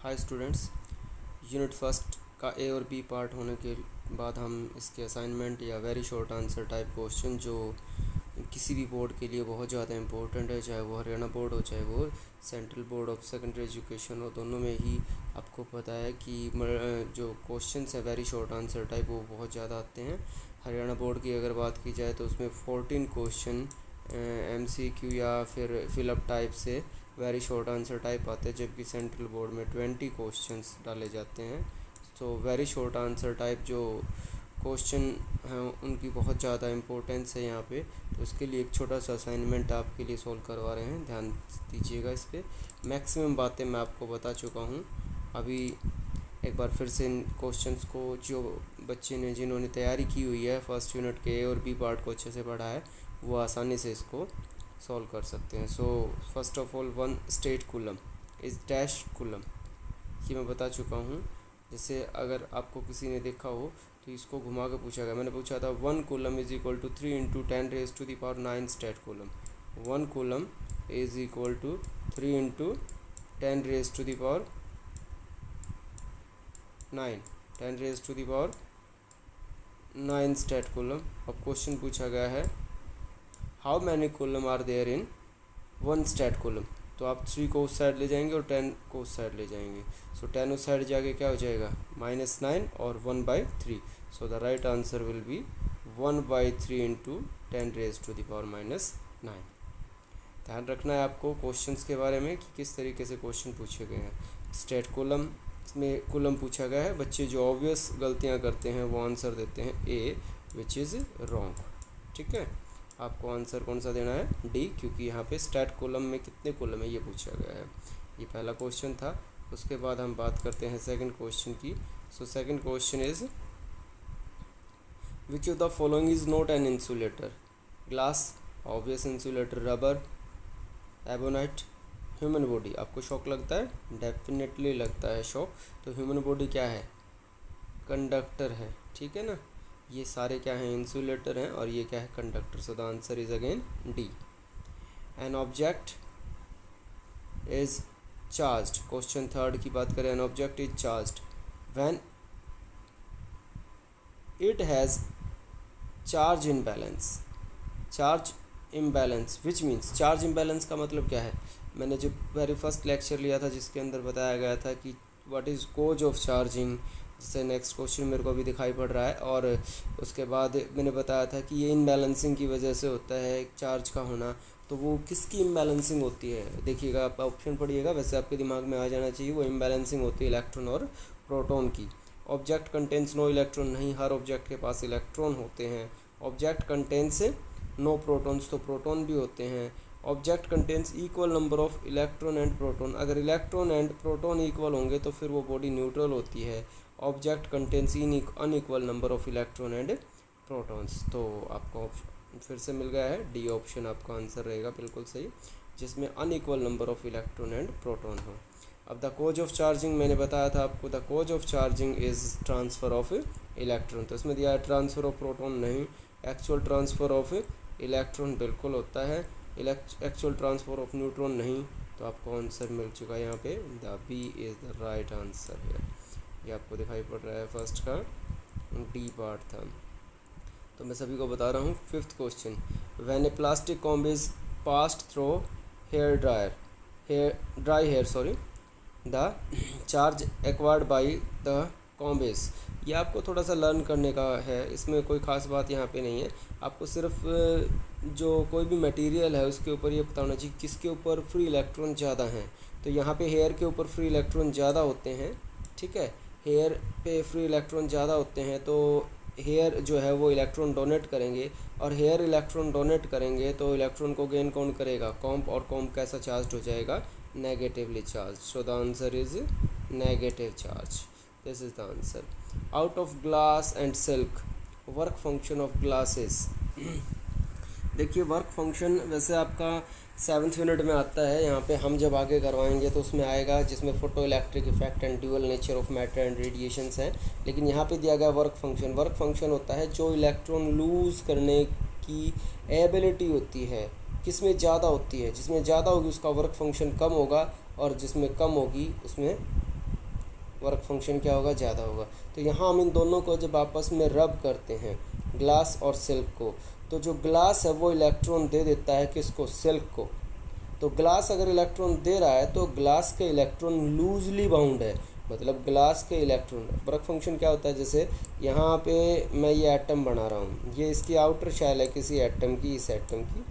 Hi students, unit first का ए और B part होने के बाद हम इसके असाइनमेंट या very short answer type question जो किसी भी बोर्ड के लिए बहुत ज़्यादा इंपॉर्टेंट है, चाहे वो हरियाणा बोर्ड हो चाहे वो central board of secondary education हो, दोनों में ही आपको पता है कि जो क्वेश्चंस है वेरी शॉर्ट आंसर टाइप वो बहुत ज़्यादा आते हैं। हरियाणा बोर्ड की अगर बात की जाए तो उसमें 14 क्वेश्चन MCQ या फिर फिलअप टाइप से वेरी शॉर्ट आंसर टाइप आते हैं, जबकि सेंट्रल बोर्ड में 20 क्वेश्चंस डाले जाते हैं। तो वेरी शॉर्ट आंसर टाइप जो क्वेश्चन हैं उनकी बहुत ज़्यादा इम्पोर्टेंस है यहाँ पे। तो इसके लिए एक छोटा सा असाइनमेंट आपके लिए सॉल्व करवा रहे हैं, ध्यान दीजिएगा इस पर। मैक्सिमम बातें मैं आपको बता चुका हूँ। अभी एक बार फिर से इन क्वेश्चंस को जो बच्चे ने जिन्होंने तैयारी की हुई है फर्स्ट यूनिट के ए और बी पार्ट को अच्छे से पढ़ा है वो आसानी से इसको सॉल्व कर सकते हैं। So first of all 1 stat coulomb is dash coulomb, ये मैं बता चुका हूँ। जैसे अगर आपको किसी ने देखा हो तो इसको घुमा के पूछा गया, मैंने पूछा था 1 coulomb is equal to 3 into 10⁻⁹ stat coulomb. 1 coulomb is equal to 3 into 10⁻⁹ 9 stat coulomb. अब क्वेश्चन पूछा गया है how many coulomb are there in 1 stat coulomb. तो आप 3 को उस साइड ले जाएंगे और 10 को उस साइड ले जाएंगे। सो 10 उस साइड जाके क्या हो जाएगा -9 और 1/3। So the right answer will B 1/3 into 10⁻⁻9। ध्यान रखना है आपको क्वेश्चंस के बारे में कि किस तरीके से क्वेश्चन पूछे गए हैं। स्टेट कॉलम में कॉलम पूछा गया है, बच्चे जो ऑब्वियस गलतियां करते हैं वो आंसर देते हैं ए विच इज़ रॉन्ग। ठीक है, आपको आंसर कौन सा देना है डी, क्योंकि यहाँ पे स्टेट कॉलम में कितने कॉलम है ये पूछा गया है। ये पहला क्वेश्चन था। उसके बाद हम बात करते हैं सेकंड क्वेश्चन की। So second question is which of the following is not an insulator. Glass, obvious insulator, rubber, ebonite, human body. आपको शॉक लगता है, डेफिनेटली लगता है शॉक। तो ह्यूमन बॉडी क्या है, कंडक्टर है। ठीक है ना, ये सारे क्या हैं इंसुलेटर हैं और ये क्या है conductor. So the answer is again D. An object is charged. Question third की बात करें, an object is charged when it has charge imbalance. Charge imbalance which means, charge imbalance का मतलब क्या है। मैंने जो वेरी फर्स्ट लेक्चर लिया था जिसके अंदर बताया गया था कि what is cause of charging, जिससे नेक्स्ट क्वेश्चन मेरे को अभी दिखाई पड़ रहा है। और उसके बाद मैंने बताया था कि ये इम्बैलेंसिंग की वजह से होता है एक चार्ज का होना। तो वो किसकी इम्बैलेंसिंग होती है, देखिएगा आप ऑप्शन पढ़िएगा, वैसे आपके दिमाग में आ जाना चाहिए। वो इम्बैलेंसिंग होती है इलेक्ट्रॉन और प्रोटॉन की। ऑब्जेक्ट कंटेंस नो इलेक्ट्रॉन, नहीं, हर ऑब्जेक्ट के पास इलेक्ट्रॉन होते हैं। ऑब्जेक्ट कंटेंस नो प्रोटॉन्स, तो प्रोटॉन भी होते हैं। Object contains equal number of electron and proton, अगर इलेक्ट्रॉन एंड प्रोटॉन इक्वल होंगे तो फिर वो बॉडी न्यूट्रल होती है। Object contains unequal number of electron and protons. तो आपको फिर से मिल गया है डी ऑप्शन आपका आंसर रहेगा बिल्कुल सही, जिसमें unequal number of electron and proton हो। अब द कोज ऑफ चार्जिंग मैंने बताया था आपको, the cause of charging is transfer of electron. तो इसमें दिया है ट्रांसफ़र ऑफ प्रोटॉन, नहीं, एक्चुअल ट्रांसफ़र ऑफ इलेक्ट्रॉन बिल्कुल होता है, एक्चुअल ट्रांसफ़र ऑफ न्यूट्रॉन नहीं। तो आपको आंसर मिल चुका है यहाँ पे, the B is the right answer है। ये आपको दिखाई पड़ रहा है फर्स्ट का डी पार्ट था। तो मैं सभी को बता रहा हूँ। Fifth question, when a plastic comb is passed through hair dry hair the charge acquired by the combs. ये आपको थोड़ा सा लर्न करने का है, इसमें कोई ख़ास बात यहाँ पे नहीं है। आपको सिर्फ जो कोई भी मटेरियल है उसके ऊपर ये पता होना चाहिए किसके ऊपर फ्री इलेक्ट्रॉन ज़्यादा हैं। तो यहाँ पे हेयर के ऊपर फ्री इलेक्ट्रॉन ज़्यादा होते हैं। ठीक है, हेयर पे फ्री इलेक्ट्रॉन ज़्यादा होते हैं तो हेयर जो है वो इलेक्ट्रॉन डोनेट करेंगे, और हेयर इलेक्ट्रॉन डोनेट करेंगे तो इलेक्ट्रॉन को गेन कौन करेगा, कॉम्ब, और कॉम्ब कैसा चार्ज हो जाएगा, negatively charge. So the answer is negative charge, this is the answer. Out of glass and silk, work function of glasses. देखिए वर्क फंक्शन वैसे आपका 7th यूनिट में आता है, यहाँ पे हम जब आगे करवाएंगे तो उसमें आएगा, जिसमें photo electric effect and dual nature of matter and radiations हैं। लेकिन यहाँ पे दिया गया वर्क फंक्शन। वर्क फंक्शन होता है जो इलेक्ट्रॉन लूज़ करने की एबिलिटी होती है, किसमें ज़्यादा होती है, जिसमें ज़्यादा होगी उसका वर्क फंक्शन कम होगा और जिसमें कम होगी उसमें वर्क फंक्शन क्या होगा, ज़्यादा होगा। तो यहाँ हम इन दोनों को जब आपस में रब करते हैं, ग्लास और सिल्क को, तो जो ग्लास है वो इलेक्ट्रॉन दे देता है किसको, सिल्क को। तो ग्लास अगर इलेक्ट्रॉन दे रहा है तो ग्लास के इलेक्ट्रॉन लूजली बाउंड है, मतलब ग्लास के इलेक्ट्रॉन। वर्क फंक्शन क्या होता है, जैसे यहाँ पे मैं ये एटम बना रहा हूँ, ये इसकी आउटर शेल है किसी एटम की, इस एटम की।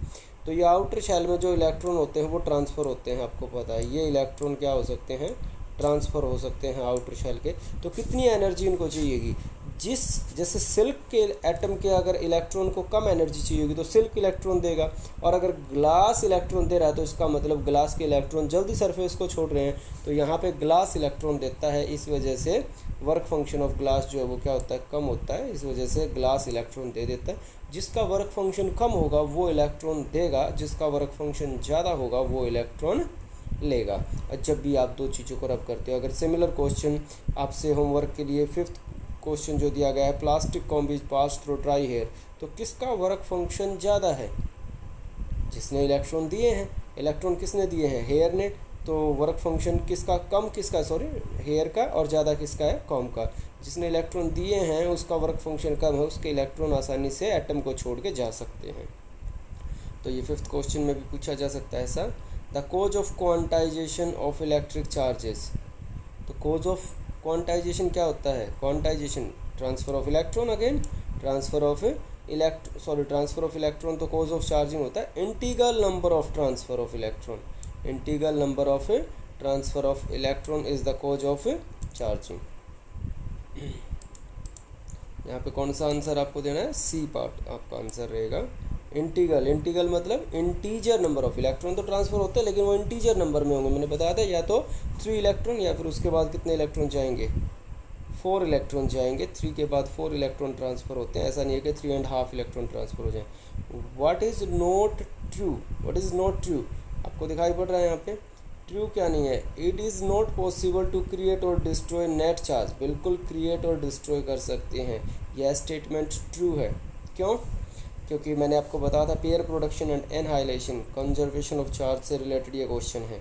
तो ये आउटर शेल में जो इलेक्ट्रॉन होते हैं वो ट्रांसफ़र होते हैं, आपको पता है ये इलेक्ट्रॉन क्या हो सकते हैं, ट्रांसफ़र हो सकते हैं आउटर शेल के। तो कितनी एनर्जी इनको चाहिएगी, जैसे सिल्क के एटम के अगर इलेक्ट्रॉन को कम एनर्जी चाहिए होगी तो सिल्क इलेक्ट्रॉन देगा, और अगर ग्लास इलेक्ट्रॉन दे रहा है तो इसका मतलब ग्लास के इलेक्ट्रॉन जल्दी सरफेस को छोड़ रहे हैं, तो यहाँ पे ग्लास इलेक्ट्रॉन देता है। इस वजह से वर्क फंक्शन ऑफ ग्लास जो है वो क्या होता है, कम होता है। इस वजह से ग्लास इलेक्ट्रॉन दे देता है। जिसका वर्क फंक्शन कम होगा वो इलेक्ट्रॉन देगा, जिसका वर्क फंक्शन ज़्यादा होगा वो इलेक्ट्रॉन लेगा। और जब भी आप दो चीज़ों को रब करते हो, अगर सिमिलर क्वेश्चन आपसे होमवर्क के लिए 5th क्वेश्चन जो दिया गया है, plastic comb is pass through dry hair, तो किसका वर्क फंक्शन ज़्यादा है, जिसने इलेक्ट्रॉन दिए हैं। इलेक्ट्रॉन किसने दिए हैं, हेयर ने। तो वर्क फंक्शन किसका कम, किसका सॉरी हेयर का, और ज़्यादा किसका है, कॉम्ब का। जिसने इलेक्ट्रॉन दिए हैं उसका वर्क फंक्शन कम है, उसके इलेक्ट्रॉन आसानी से एटम को छोड़ के जा सकते हैं। तो ये 5th क्वेश्चन में भी पूछा जा सकता है ऐसा। The cause of quantization of electric charges. तो कोज ऑफ क्वांटाइजेशन क्या होता है, quantization transfer of electron, again transfer of transfer of electron तो कोज ऑफ चार्जिंग होता है। Integral number of transfer of electron, integral number of transfer of electron is the cause of charging. यहाँ पे कौन सा आंसर आपको देना है, सी पार्ट आपका आंसर रहेगा। इंटीग्रल मतलब इंटीजर नंबर ऑफ इलेक्ट्रॉन तो ट्रांसफ़र होते हैं, लेकिन वो इंटीजर नंबर में होंगे। मैंने बताया था या तो 3 इलेक्ट्रॉन या फिर उसके बाद कितने इलेक्ट्रॉन जाएंगे, 4 इलेक्ट्रॉन जाएंगे। 3 के बाद 4 इलेक्ट्रॉन ट्रांसफ़र होते हैं, ऐसा नहीं है कि 3.5 इलेक्ट्रॉन ट्रांसफ़र हो जाए। What is not true, what is not true आपको दिखाई पड़ रहा है यहाँ पे। ट्रू क्या नहीं है, it is not possible to create और डिस्ट्रॉय नेट चार्ज। बिल्कुल क्रिएट और डिस्ट्रॉय कर सकते हैं, यह स्टेटमेंट ट्रू है। क्यों, क्योंकि मैंने आपको बताया था pair production and annihilation, conservation of charge से रिलेटेड ये क्वेश्चन है।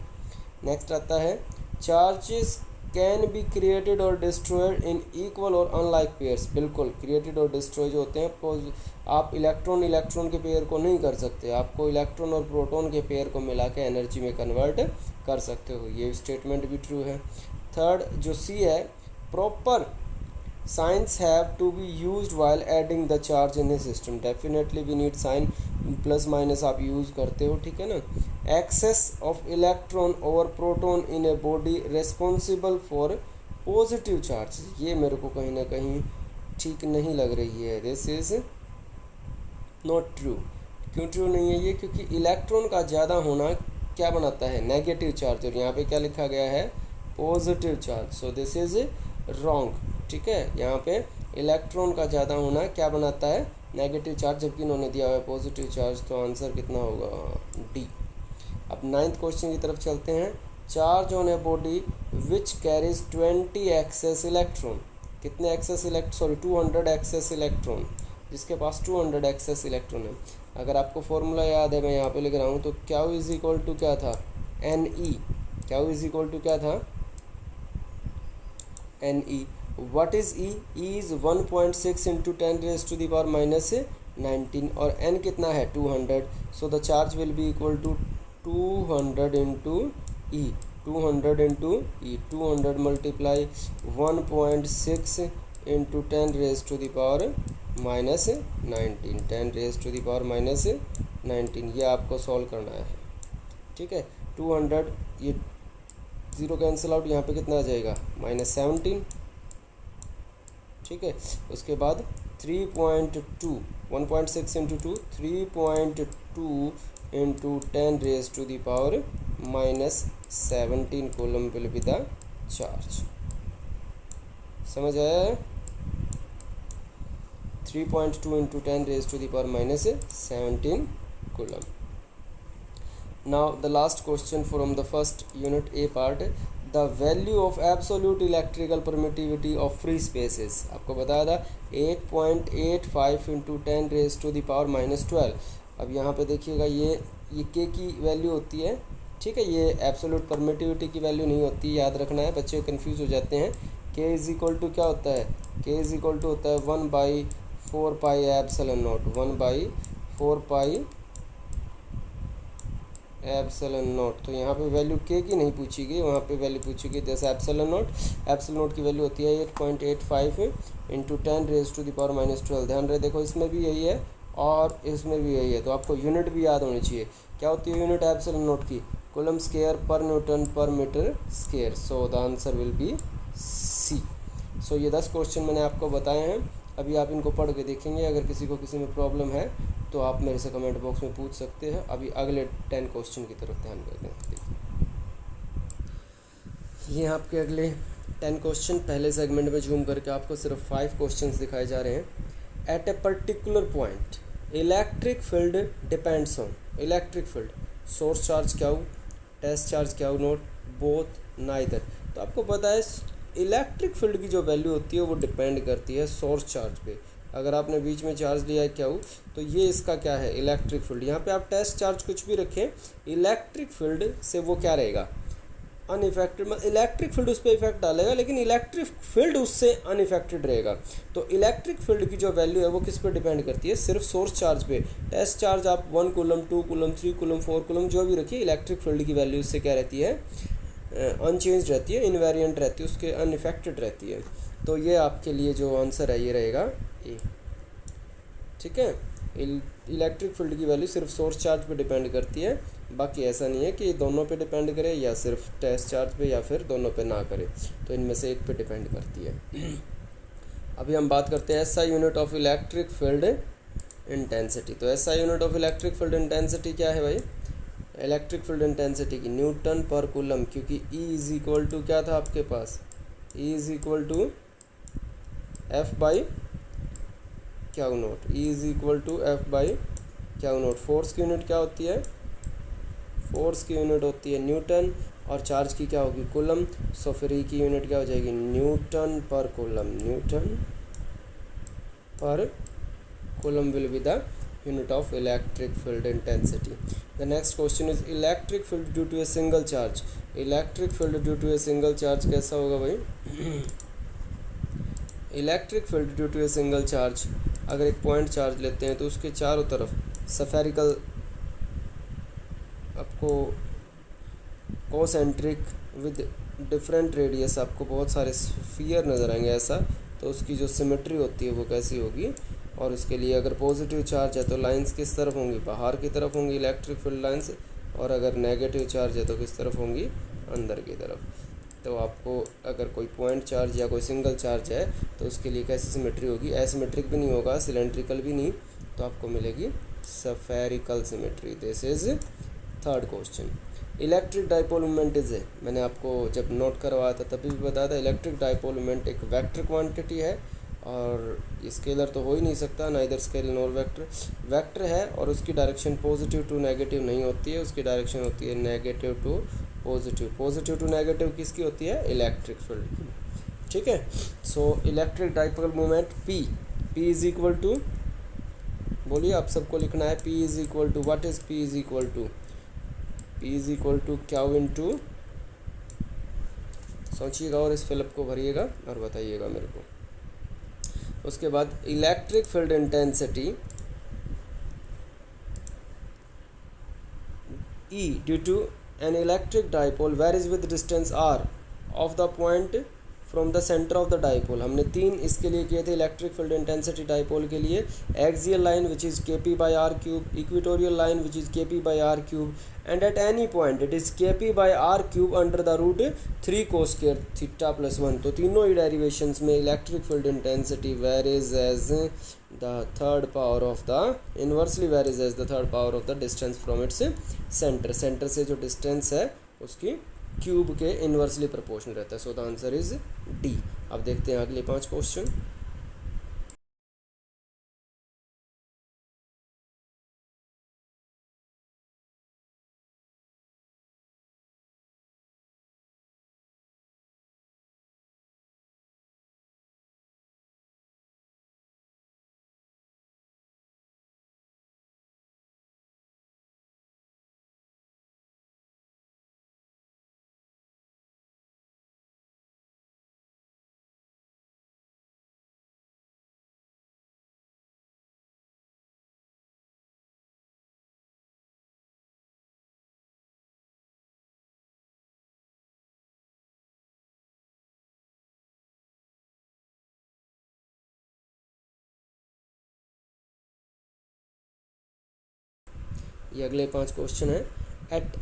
नेक्स्ट आता है चार्जेस कैन बी क्रिएटेड और डिस्ट्रॉयड इन इक्वल और अनलाइक पेयर्स। बिल्कुल क्रिएटेड और डिस्ट्रॉय जो होते हैं, आप इलेक्ट्रॉन के पेयर को नहीं कर सकते, आपको इलेक्ट्रॉन और प्रोटॉन के पेयर को मिला के एनर्जी में कन्वर्ट कर सकते हो, ये स्टेटमेंट भी ट्रू है। थर्ड जो सी है, proper signs have to be used while adding the charge in the system. Definitely we need sign, plus minus आप यूज़ करते हो, ठीक है ना। Excess of electron over proton in a body responsible for positive charge, ये मेरे को कहीं ना कहीं ठीक नहीं लग रही है। This is not true. क्यों ट्रू नहीं है ये, क्योंकि इलेक्ट्रॉन का ज़्यादा होना क्या बनाता है, नेगेटिव चार्ज, और यहाँ पे क्या लिखा गया है, positive charge. So this is wrong, ठीक है। यहाँ पे इलेक्ट्रॉन का ज़्यादा होना क्या बनाता है, नेगेटिव चार्ज, जबकि इन्होंने दिया हुआ है पॉजिटिव चार्ज। तो आंसर कितना होगा, डी। अब 9th क्वेश्चन की तरफ चलते हैं। Charge on a body which carries 20 excess electron. कितने एक्सेस 200 एक्सेस इलेक्ट्रॉन, जिसके पास 200 एक्सेस इलेक्ट्रॉन है। अगर आपको फॉर्मूला याद है, मैं यहाँ पे लिख रहा हूँ, तो क्यू इज इक्वल टू क्या था, N E. Q is equal to क्या था, N E. What is E? E is 1.6 into 10 raised to the power minus 19, और N कितना है, 200. So the charge will be equal to 200 into E. 200 into E. 200 multiply 1.6 into 10 raised to the power minus 19. 10 raised to the power minus 19, ये आपको solve करना है, ठीक है। 200, ये ज़ीरो कैंसिल आउट, यहाँ पे कितना आ जाएगा, -17, ठीक है। उसके बाद 3.2, 1.6 into 2, 3.2 into 10 raise to the power -17 coulomb will be the charge. समझ आया है, 3.2 into 10 raise to the power -17 coulomb. Now the last question from the first unit A part, the value of absolute electrical permittivity of free spaces। आपको बताया था 8.85 into 10 raise to the power -12। अब यहाँ पे देखिएगा ये K की value होती है, ठीक है। ये एब्सोल्यूट परमिटिविटी की वैल्यू नहीं होती, याद रखना है, बच्चे कंफ्यूज हो जाते हैं। के इज इक्वल टू क्या होता है, के इज इक्वल टू होता है 1/4 pi epsilon not, 1/4 pi epsilon not. तो यहाँ पे वैल्यू के की नहीं पूछी गई, वहाँ पे वैल्यू पूछी गई जैसे एप्सिलॉन नॉट। एप्सिलॉन नॉट की वैल्यू होती है 8.85 इंटू 10⁻⁻12। ध्यान रहे, देखो इसमें भी यही है और इसमें भी यही है, तो आपको यूनिट भी याद होनी चाहिए। क्या होती है यूनिट एप्सिलॉन नॉट की, coulomb square per newton per metre square. So the answer will be C. So ये 10 क्वेश्चन मैंने आपको बताए हैं, अभी आप इनको पढ़ के देखेंगे। अगर किसी को किसी में प्रॉब्लम है तो आप मेरे से कमेंट बॉक्स में पूछ सकते हैं। अभी अगले 10 क्वेश्चन की तरफ ध्यान देते हैं। देखिए ये आपके अगले 10 क्वेश्चन, पहले सेगमेंट में झूम करके आपको सिर्फ 5 क्वेश्चंस दिखाए जा रहे हैं। At a particular point electric field depends on, electric field source charge क्या हो, टेस्ट चार्ज क्या हो, नोट, बोथ, नाइदर। तो आपको पता है इलेक्ट्रिक फील्ड की जो वैल्यू होती है वो डिपेंड करती है सोर्स चार्ज पे। अगर आपने बीच में चार्ज लिया है क्या हो, तो ये इसका क्या है, इलेक्ट्रिक फील्ड। यहाँ पे आप टेस्ट चार्ज कुछ भी रखें, इलेक्ट्रिक फील्ड से वो क्या रहेगा, अनइफेक्टेड। मतलब इलेक्ट्रिक फील्ड उस पर इफेक्ट डालेगा लेकिन इलेक्ट्रिक फील्ड उससे अनइफेक्टेड रहेगा। तो इलेक्ट्रिक फील्ड की जो वैल्यू है वो किस पर डिपेंड करती है, सिर्फ सोर्स चार्ज पे। टेस्ट चार्ज आप 1 कूलम, 2 कूलम, 3 कूलम, 4 कूलम जो भी रखिए, इलेक्ट्रिक फील्ड की वैल्यू उससे क्या रहती है, अनचेंज रहती है, इनवेरिएंट रहती है, उसके अनइफेक्टेड रहती है। तो ये आपके लिए जो आंसर है ये रहेगा ए। ठीक है, इलेक्ट्रिक फील्ड की वैल्यू सिर्फ सोर्स चार्ज पे डिपेंड करती है, बाकी ऐसा नहीं है कि दोनों पे डिपेंड करे या सिर्फ टेस्ट चार्ज पे या फिर दोनों पे ना करे, तो इनमें से एक पे डिपेंड करती है। अभी हम बात करते हैं SI unit of electric field intensity. तो SI unit of electric field intensity क्या है भाई, इलेक्ट्रिक फील्ड इंटेंसिटी की न्यूटन पर कूलम, क्योंकि ई इज इक्वल टू क्या था आपके पास, E is equal to F by Q naught, E is equal to F by Q naught. Force की यूनिट क्या होती है, फोर्स की यूनिट होती है न्यूटन और चार्ज की क्या होगी, कूलम। सो फिर ई की यूनिट क्या हो जाएगी, newton per coulomb, newton per coulomb will be the unit of electric field intensity. The next question is electric field due to a single charge. Electric field due to a single charge कैसा होगा भाई, electric field due to a single charge, अगर एक point charge लेते हैं तो उसके चारों तरफ सफेरिकल आपको कोसेंट्रिक विद डिफरेंट रेडियस आपको बहुत सारे स्फीयर नज़र आएंगे ऐसा। तो उसकी जो सिमेट्री होती है वो कैसी होगी, और उसके लिए अगर पॉजिटिव चार्ज है तो लाइंस किस तरफ होंगी, बाहर की तरफ होंगी इलेक्ट्रिक फील्ड लाइंस, और अगर नेगेटिव चार्ज है तो किस तरफ होंगी, अंदर की तरफ। तो आपको अगर कोई पॉइंट चार्ज या कोई सिंगल चार्ज है तो उसके लिए कैसी सिमेट्री होगी, एसिमेट्रिक भी नहीं होगा, सिलेंड्रिकल भी नहीं, तो आपको मिलेगी spherical symmetry. This is third question. Electric dipole moment is है, मैंने आपको जब नोट करवाया था तभी भी बताया था, इलेक्ट्रिक डाइपोल मोमेंट एक वेक्टर क्वांटिटी है और स्केलर तो हो ही नहीं सकता, ना इधर स्केल नॉर वेक्टर। वेक्टर है और उसकी डायरेक्शन पॉजिटिव टू नेगेटिव नहीं होती है, उसकी डायरेक्शन होती है negative to positive. Positive to negative किसकी होती है, इलेक्ट्रिक फील्ड की। ठीक है, so electric dipole moment P, P is equal to, बोलिए आप सबको लिखना है, P is equal to, what is P is equal to, P is equal to Q into, सोचिएगा और इस फिलअप को भरिएगा और बताइएगा मेरे को। उसके बाद electric field intensity E due to an electric dipole varies with distance r of the point from the centre of the dipole. हमने 3 इसके लिए किए थे इलेक्ट्रिक फील्ड इंटेंसिटी डाइपोल के लिए, axial line which is K P by R cube, equatorial line which is K P by R cube, and at any point it is K P by R cube under the root 3 cos square theta plus 1। तो तीनों ही derivations में electric field intensity varies as the third power of the, inversely varies as the third power of the distance from its centre. Centre से जो distance है उसकी cube के inversely proportional रहता है। सो द आंसर इज डी। अब देखते हैं अगले 5 क्वेश्चन। ये अगले 5 क्वेश्चन है। At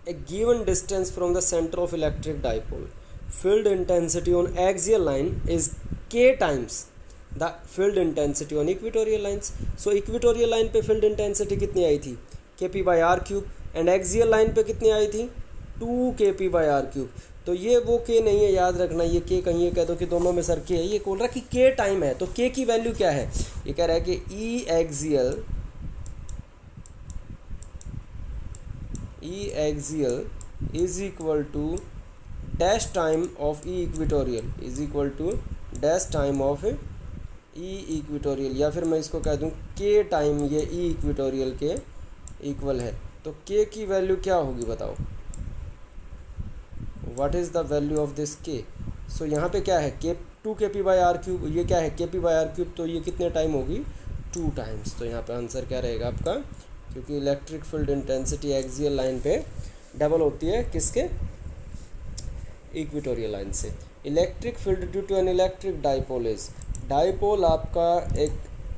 a given distance from the centre of electric dipole field intensity on axial line is k times the field intensity on equatorial lines. So equatorial line पे field intensity कितनी आई थी, kp/r³ and axial line पे कितनी आई थी, 2kp/r³। तो ये वो k नहीं है, याद रखना, ये k कहीं ये कह दो कि दोनों में सर k है, ये बोल रहा है कि k टाइम है। तो k की वैल्यू क्या है, ये कह रहा है कि E axial is equal to dash time of E equatorial is equal to dash time of E equatorial, या फिर मैं इसको कह दूँ k टाइम ये E इक्वेटोरियल के इक्वल है। तो k की वैल्यू क्या होगी बताओ, what is the value of this k। So यहाँ पे क्या है, k 2kp/r³, ये क्या है kp/r³, तो ये कितने टाइम होगी, 2 टाइम्स। तो यहाँ पे आंसर क्या रहेगा आपका, क्योंकि electric field intensity axial line पे डबल होती है किसके, इक्वेटोरियल लाइन से। Electric field due to an electric dipole is, dipole आपका एक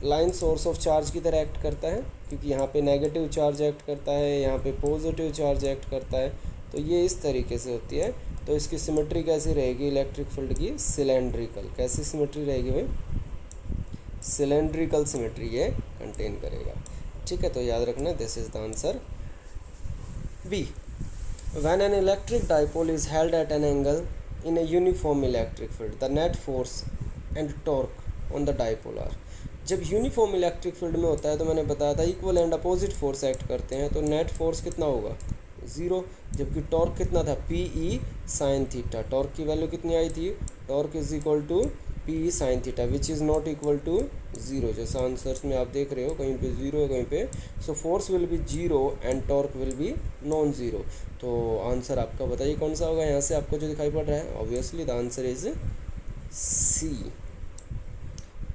लाइन सोर्स ऑफ चार्ज की तरह एक्ट करता है, क्योंकि यहाँ पे नेगेटिव चार्ज एक्ट करता है, यहाँ पे पॉजिटिव चार्ज एक्ट करता है, तो ये इस तरीके से होती है। तो इसकी सिमेट्री कैसी रहेगी इलेक्ट्रिक फील्ड की, सिलेंड्रिकल। कैसी सिमेट्री रहेगी भाई, सिलेंड्रिकल सिमेट्री ये कंटेन करेगा, ठीक है। तो याद रखना, this is the answer B. When an electric dipole is held at an angle in a uniform electric field the net force and torque on the dipole are. जब uniform electric field में होता है तो मैंने बताया था equal and opposite force act करते हैं, तो नेट फोर्स कितना होगा, 0, जबकि टॉर्क कितना था, PE sin थीटा। टॉर्क की वैल्यू कितनी आई थी, torque is equal to PE sin theta which is not equal to 0। जैसा आंसर्स में आप देख रहे हो कहीं पे 0 है कहीं पे, so force will be 0 and torque will be non 0। तो आंसर आपका बताइए कौन सा होगा, यहाँ से आपको जो दिखाई पड़ रहा है, obviously the answer is C।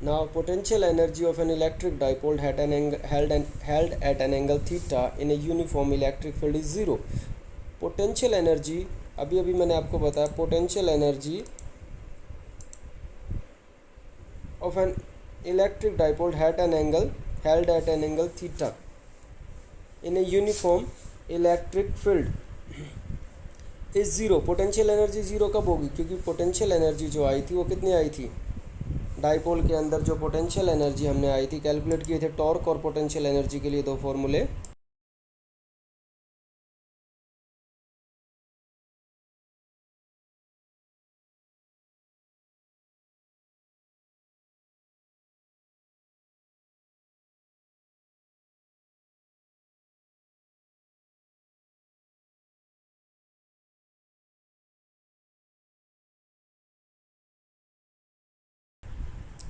Now potential energy of an electric dipole held at an angle theta in a uniform electric field is 0। Potential energy अभी मैंने आपको बताया, potential energy of N electric dipole held at an angle theta in a uniform electric field is 0। Potential energy 0 कब होगी, क्योंकि potential energy जो आई थी वो कितनी आई थी, डाइपोल के अंदर जो पोटेंशियल एनर्जी हमने आई थी, कैलकुलेट किए थे टॉर्क और पोटेंशियल एनर्जी के लिए 2 फॉर्मूले।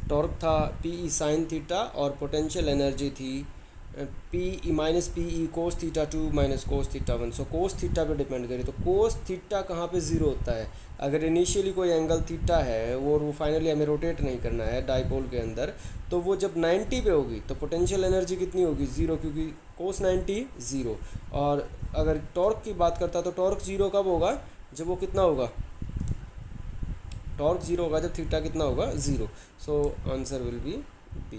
टॉर्क था PE sin थीटा और पोटेंशियल एनर्जी थी PE minus PE cos theta 2 minus cos theta 1। सो कोस थीटा पे डिपेंड करें, तो कोस थीटा कहाँ पे 0 होता है, अगर इनिशियली कोई एंगल थीटा है और वो फाइनली हमें रोटेट नहीं करना है डाइपोल के अंदर, तो वो जब 90 पे होगी तो पोटेंशियल एनर्जी कितनी होगी, 0, क्योंकि कोस 90 0। और अगर टॉर्क की बात करता तो टॉर्क 0 कब होगा, जब वो कितना होगा, टॉर्क 0 होगा जब थीटा कितना होगा, 0। So answer will be B,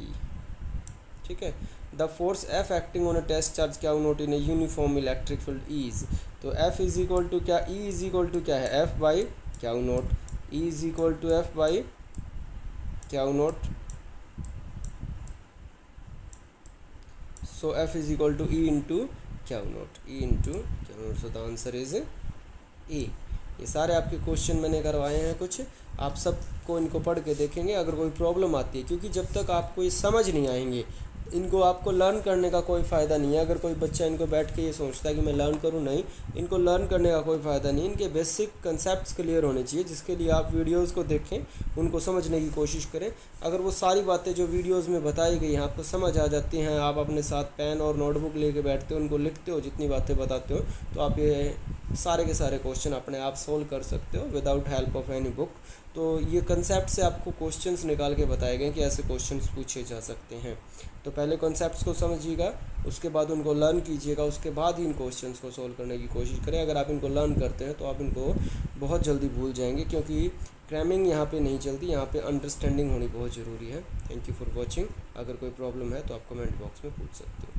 ठीक है। The force F acting on a test charge Q naught in a uniform electric field is, तो F इज इक्वल टू क्या, E इज इक्वल टू क्या है, F by Q naught, E is equal to F by Q naught. So F is equal to E into Q naught, E into Q naught. So the answer is A. ये सारे आपके question मैंने करवाए हैं, कुछ आप सबको इनको पढ़ के देखेंगे अगर कोई प्रॉब्लम आती है, क्योंकि जब तक आपको ये समझ नहीं आएंगे इनको आपको लर्न करने का कोई फ़ायदा नहीं है। अगर कोई बच्चा इनको बैठ के ये सोचता है कि मैं लर्न करूँ, नहीं, इनको लर्न करने का कोई फ़ायदा नहीं। इनके बेसिक कंसेप्ट्स क्लियर होने चाहिए, जिसके लिए आप वीडियोस को देखें, उनको समझने की कोशिश करें। अगर वो सारी बातें जो वीडियोस में बताई गई हैं आपको समझ आ जाती हैं, आप अपने साथ पेन और नोटबुक लेके बैठते हो, उनको लिखते हो, जितनी बातें बताते हो, तो आप ये सारे के सारे क्वेश्चन अपने आप सोल्व कर सकते हो without help of any book. तो ये कंसेप्ट से आपको क्वेश्चंस निकाल के बताए गए कि ऐसे क्वेश्चंस पूछे जा सकते हैं। तो पहले कॉन्सेप्ट्स को समझिएगा, उसके बाद उनको लर्न कीजिएगा, उसके बाद ही इन क्वेश्चंस को सोल्व करने की कोशिश करें। अगर आप इनको लर्न करते हैं तो आप इनको बहुत जल्दी भूल जाएंगे, क्योंकि क्रैमिंग यहाँ पे नहीं चलती, यहाँ पे अंडरस्टैंडिंग होनी बहुत ज़रूरी है। Thank you for watching. अगर कोई प्रॉब्लम है तो आप कमेंट बॉक्स में पूछ सकते हो।